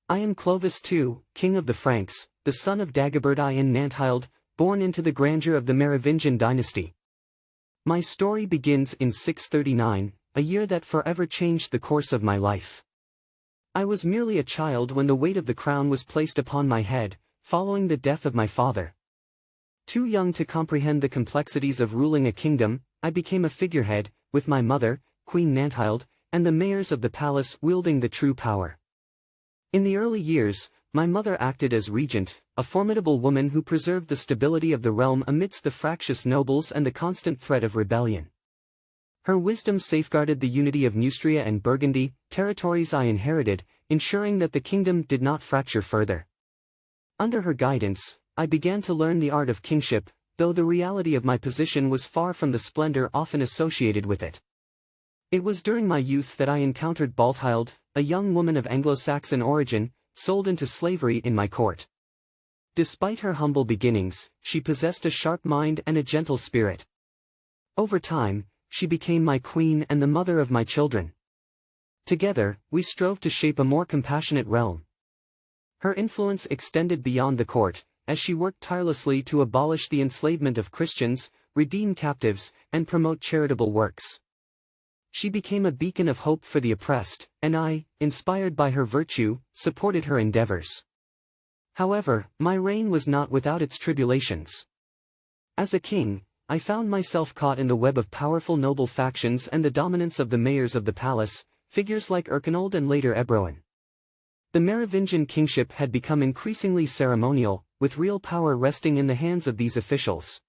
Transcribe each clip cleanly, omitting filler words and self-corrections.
I am Clovis II, king of the Franks, the son of Dagobert I and Nanthild, born into the grandeur of the Merovingian dynasty. My story begins in 639, a year that forever changed the course of my life. I was merely a child when the weight of the crown was placed upon my head, following the death of my father. Too young to comprehend the complexities of ruling a kingdom, I became a figurehead, with my mother, Queen Nanthild, and the mayors of the palace wielding the true power. In the early years, my mother acted as regent, a formidable woman who preserved the stability of the realm amidst the fractious nobles and the constant threat of rebellion. Her wisdom safeguarded the unity of Neustria and Burgundy, territories I inherited, ensuring that the kingdom did not fracture further. Under her guidance, I began to learn the art of kingship, though the reality of my position was far from the splendor often associated with it. It was during my youth that I encountered Nanthild, a young woman of Anglo-Saxon origin, sold into slavery in my court. Despite her humble beginnings, she possessed a sharp mind and a gentle spirit. Over time, she became my queen and the mother of my children. Together, we strove to shape a more compassionate realm. Her influence extended beyond the court, as she worked tirelessly to abolish the enslavement of Christians, redeem captives, and promote charitable works. She became a beacon of hope for the oppressed, and I, inspired by her virtue, supported her endeavors. However, my reign was not without its tribulations. As a king, I found myself caught in the web of powerful noble factions and the dominance of the mayors of the palace, figures like Erchinoald and later Ebroin. The Merovingian kingship had become increasingly ceremonial, with real power resting in the hands of these officials.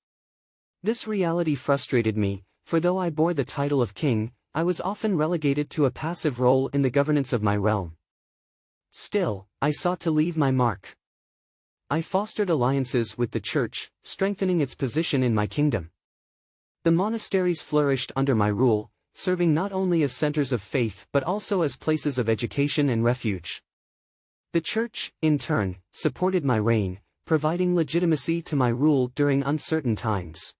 This reality frustrated me, for though I bore the title of king, I was often relegated to a passive role in the governance of my realm. Still, I sought to leave my mark. I fostered alliances with the church, strengthening its position in my kingdom. The monasteries flourished under my rule, serving not only as centers of faith but also as places of education and refuge. The church, in turn, supported my reign, providing legitimacy to my rule during uncertain times.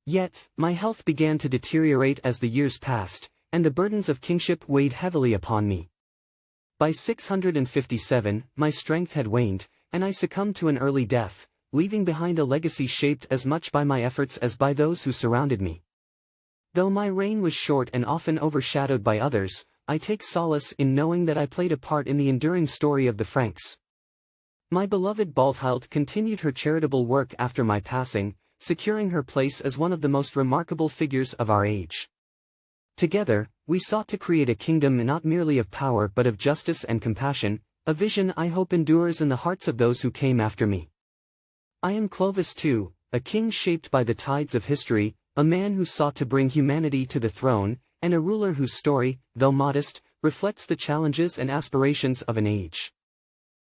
Yet, my health began to deteriorate as the years passed, and the burdens of kingship weighed heavily upon me. By 657, my strength had waned, and I succumbed to an early death, leaving behind a legacy shaped as much by my efforts as by those who surrounded me. Though my reign was short and often overshadowed by others, I take solace in knowing that I played a part in the enduring story of the Franks. My beloved Nanthild continued her charitable work after my passing, securing her place as one of the most remarkable figures of our age. Together, we sought to create a kingdom not merely of power but of justice and compassion, a vision I hope endures in the hearts of those who came after me. I am Clovis II, a king shaped by the tides of history, a man who sought to bring humanity to the throne, and a ruler whose story, though modest, reflects the challenges and aspirations of an age.